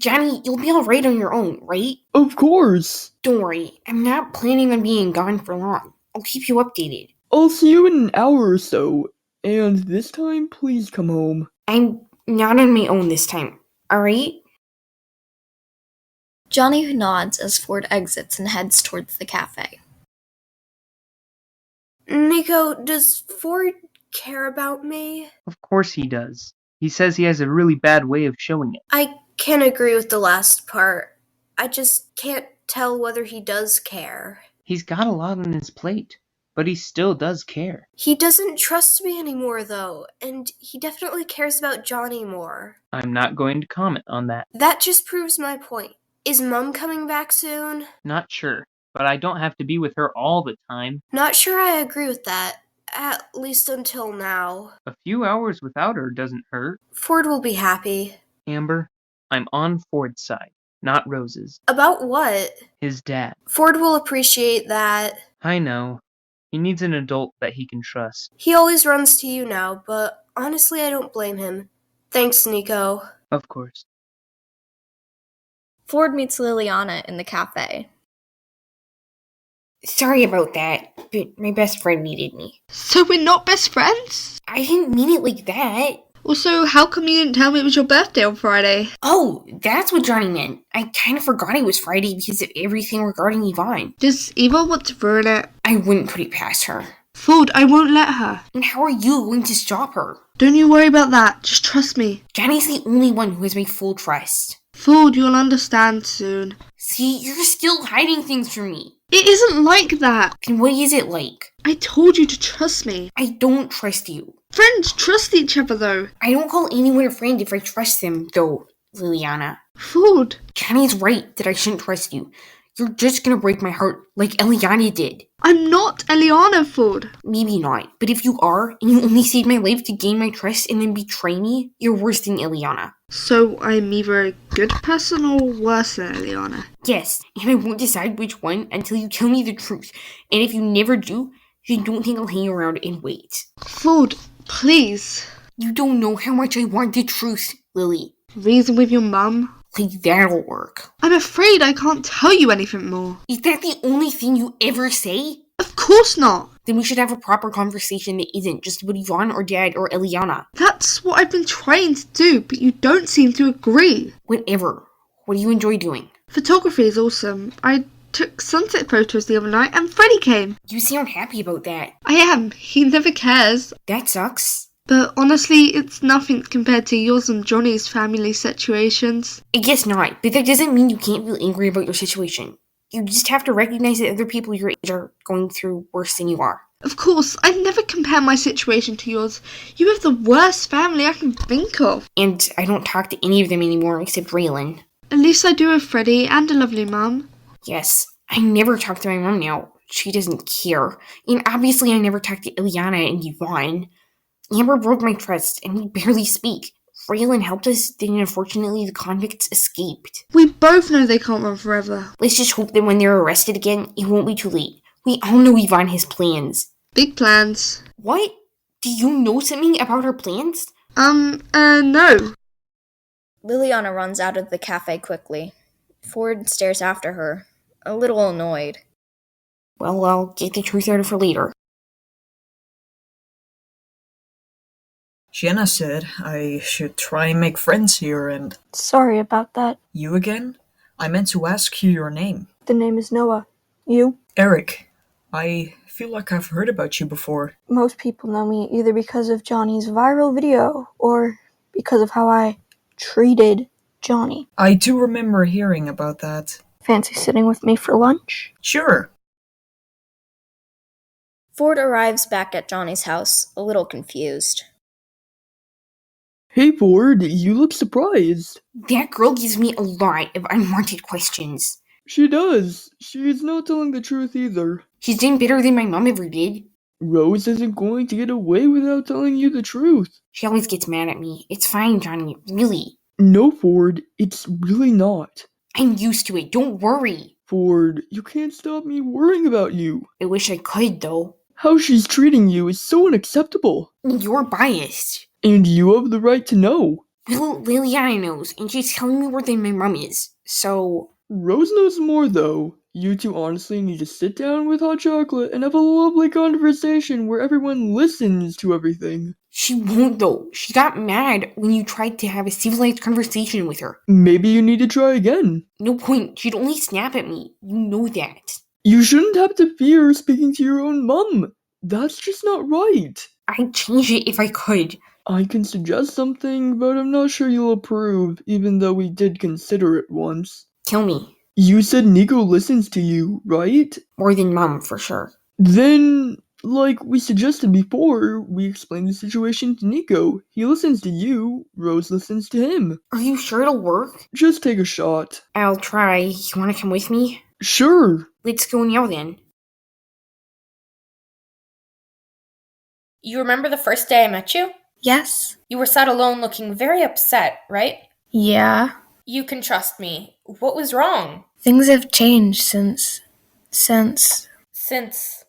Johnny, you'll be alright on your own, right? Of course. Don't worry, I'm not planning on being gone for long. I'll keep you updated. I'll see you in an hour or so. And this time, please come home. I'm not on my own this time, alright? Johnny nods as Ford exits and heads towards the cafe. Nico, does Ford care about me? Of course he does. He says he has a really bad way of showing it. I can agree with the last part. I just can't tell whether he does care. He's got a lot on his plate, but he still does care. He doesn't trust me anymore, though, and he definitely cares about Johnny more. I'm not going to comment on that. That just proves my point. Is Mum coming back soon? Not sure, but I don't have to be with her all the time. Not sure I agree with that, at least until now. A few hours without her doesn't hurt. Ford will be happy. Amber, I'm on Ford's side, not Rose's. About what? His dad. Ford will appreciate that. I know. He needs an adult that he can trust. He always runs to you now, but honestly I don't blame him. Thanks, Nico. Of course. Ford meets Liliana in the cafe. Sorry about that, but my best friend needed me. So we're not best friends? I didn't mean it like that. Also, how come you didn't tell me it was your birthday on Friday? Oh, that's what Johnny meant. I kind of forgot it was Friday because of everything regarding Yvonne. Does Eva want to ruin it? I wouldn't put it past her. Ford, I won't let her. And how are you going to stop her? Don't you worry about that, just trust me. Johnny's the only one who has my full trust. Ford, you'll understand soon. See, you're still hiding things from me. It isn't like that. Then what is it like? I told you to trust me. I don't trust you. Friends trust each other, though. I don't call anyone a friend if I trust them, though, Liliana. Ford. Johnny's right that I shouldn't trust you. You're just gonna break my heart like Eliana did. I'm not Eliana, Ford. Maybe not, but if you are, and you only saved my life to gain my trust and then betray me, you're worse than Eliana. So I'm either a good person or worse than Eliana. Yes, and I won't decide which one until you tell me the truth. And if you never do, then don't think I'll hang around and wait. Ford, please. You don't know how much I want the truth, Lily. Reason with your mum? Like that'll work. I'm afraid I can't tell you anything more. Is that the only thing you ever say? Of course not. Then we should have a proper conversation that isn't just about Yvonne or Dad or Eliana. That's what I've been trying to do, but you don't seem to agree. Whatever. What do you enjoy doing? Photography is awesome. I took sunset photos the other night and Freddie came. You sound happy about that. I am. He never cares. That sucks. But honestly, it's nothing compared to yours and Johnny's family situations. I guess not, but that doesn't mean you can't feel angry about your situation. You just have to recognize that other people your age are going through worse than you are. Of course, I'd never compare my situation to yours. You have the worst family I can think of. And I don't talk to any of them anymore except Raylan. At least I do with Freddie and a lovely mum. Yes, I never talk to my mom now. She doesn't care. And obviously I never talk to Ileana and Yvonne. Amber broke my trust, and we barely speak. Raylan helped us, then unfortunately the convicts escaped. We both know they can't run forever. Let's just hope that when they're arrested again, it won't be too late. We all know Yvonne has plans. Big plans. What? Do you know something about her plans? No. Liliana runs out of the cafe quickly. Ford stares after her, a little annoyed. Well, I'll get the truth out of her later. Jenna said I should try and make friends here and... Sorry about that. You again? I meant to ask you your name. The name is Noah. You? Eric. I feel like I've heard about you before. Most people know me either because of Johnny's viral video or because of how I treated Johnny. I do remember hearing about that. Fancy sitting with me for lunch? Sure. Ford arrives back at Johnny's house, a little confused. Hey Ford, you look surprised. That girl gives me a lot of unwanted questions. She does. She's not telling the truth either. She's done better than my mom ever did. Rose isn't going to get away without telling you the truth. She always gets mad at me. It's fine, Johnny, really. No, Ford, it's really not. I'm used to it, don't worry. Ford, you can't stop me worrying about you. I wish I could, though. How she's treating you is so unacceptable. You're biased. And you have the right to know. Well, Liliana knows, and she's telling me where my mom is, so... Rose knows more, though. You two honestly need to sit down with hot chocolate and have a lovely conversation where everyone listens to everything. She won't, though. She got mad when you tried to have a civilized conversation with her. Maybe you need to try again. No point. She'd only snap at me. You know that. You shouldn't have to fear speaking to your own mum. That's just not right. I'd change it if I could. I can suggest something, but I'm not sure you'll approve, even though we did consider it once. Tell me. You said Nico listens to you, right? More than Mom, for sure. Then, like we suggested before, we explain the situation to Nico. He listens to you, Rose listens to him. Are you sure it'll work? Just take a shot. I'll try. You wanna come with me? Sure. Let's go now then. You remember the first day I met you? Yes. You were sat alone looking very upset, right? Yeah. You can trust me. What was wrong? Things have changed since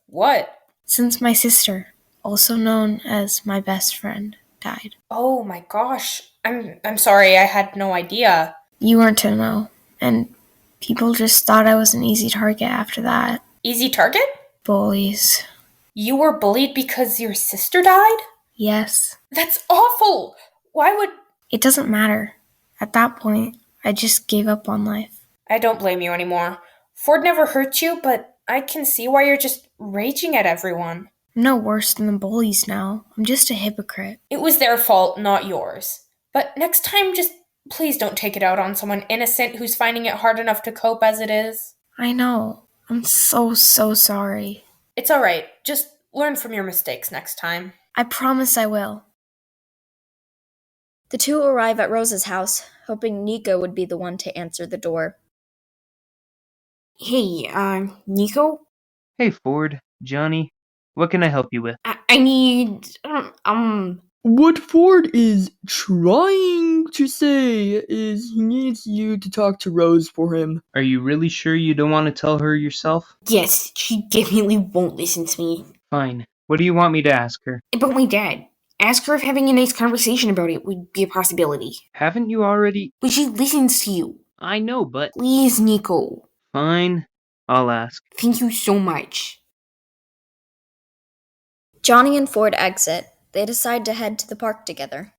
What? Since my sister, also known as my best friend, died. Oh my gosh. I'm sorry, I had no idea. You weren't to know, and people just thought I was an easy target after that. Easy target? Bullies. You were bullied because your sister died? Yes. That's awful! Why would... It doesn't matter. At that point, I just gave up on life. I don't blame you anymore. Ford never hurt you, but I can see why you're just raging at everyone. I'm no worse than the bullies now. I'm just a hypocrite. It was their fault, not yours. But next time, just please don't take it out on someone innocent who's finding it hard enough to cope as it is. I know. I'm so sorry. It's alright. Just learn from your mistakes next time. I promise I will. The two arrive at Rose's house, hoping Nico would be the one to answer the door. Hey, Nico? Hey, Ford, Johnny, what can I help you with? I need, What Ford is trying to say is he needs you to talk to Rose for him. Are you really sure you don't want to tell her yourself? Yes, she definitely won't listen to me. Fine. What do you want me to ask her? About my dad. Ask her if having a nice conversation about it would be a possibility. Haven't you already? But she listens to you. I know, but... Please, Nico. Fine. I'll ask. Thank you so much. Johnny and Ford exit. They decide to head to the park together.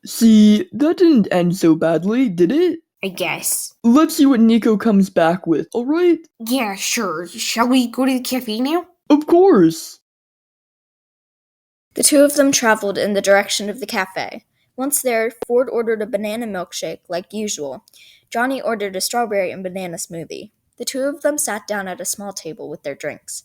See, that didn't end so badly, did it? I guess. Let's see what Nico comes back with, alright? Yeah, sure. Shall we go to the cafe now? Of course! The two of them traveled in the direction of the cafe. Once there, Ford ordered a banana milkshake, like usual. Johnny ordered a strawberry and banana smoothie. The two of them sat down at a small table with their drinks.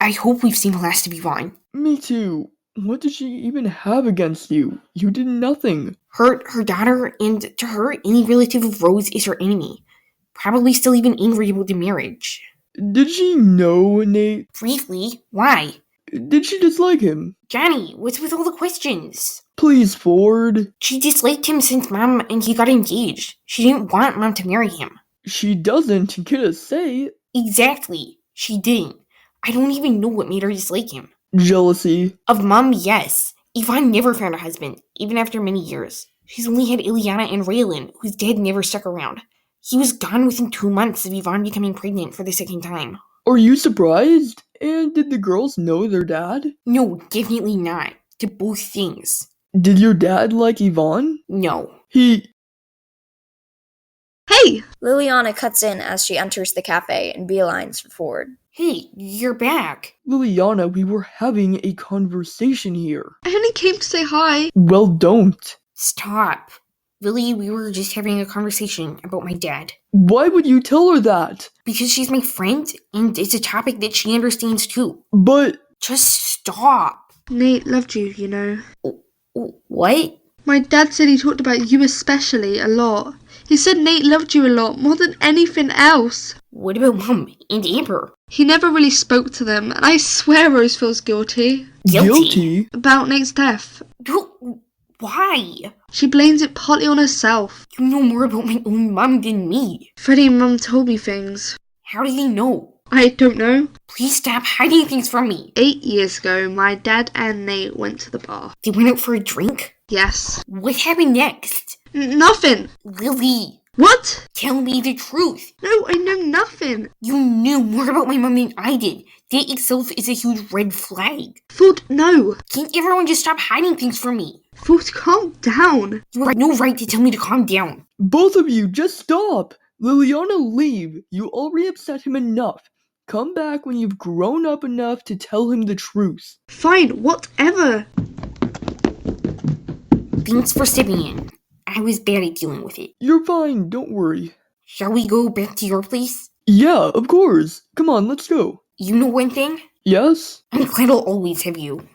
I hope we've seen the last of Yvonne. Me too. What did she even have against you? You did nothing. Her daughter, and to her, any relative of Rose is her enemy. Probably still even angry about the marriage. Did she know Nate? Briefly, why? Did she dislike him? Johnny, what's with all the questions? Please, Ford. She disliked him since Mom and he got engaged. She didn't want Mom to marry him. She doesn't get a say. Exactly. She didn't. I don't even know what made her dislike him. Jealousy. Of Mom, yes. Yvonne never found a husband, even after many years. She's only had Ileana and Raylan, whose dad never stuck around. He was gone within 2 months of Yvonne becoming pregnant for the second time. Are you surprised? And did the girls know their dad? No, definitely not. To both things. Did your dad like Yvonne? No. Hey! Liliana cuts in as she enters the cafe and beelines for Ford. Hey, you're back. Liliana, we were having a conversation here. I only came to say hi. Well, don't. Stop. Lily, we were just having a conversation about my dad. Why would you tell her that? Because she's my friend, and it's a topic that she understands too. But... Just stop. Nate loved you, you know. What? My dad said he talked about you especially a lot. He said Nate loved you a lot, more than anything else. What about Mom and Amber? He never really spoke to them, and I swear Rose feels guilty. Guilty? About Nate's death. Why? She blames it partly on herself. You know more about my own mom than me. Freddie and Mum told me things. How do they know? I don't know. Please stop hiding things from me. 8 years ago, my dad and Nate went to the bar. They went out for a drink? Yes. What happened next? Nothing. Lily, What? tell me the truth. No, I know nothing. You knew more about my mom than I did. That itself is a huge red flag. Ford, no. Can't everyone just stop hiding things from me? Ford, calm down. You have no right to tell me to calm down. Both of you, just stop! Liliana, leave. You already upset him enough. Come back when you've grown up enough to tell him the truth. Fine, whatever. Thanks for stepping in. I was bad at dealing with it. You're fine, don't worry. Shall we go back to your place? Yeah, of course. Come on, let's go. You know one thing? Yes? I'm glad I'll always have you.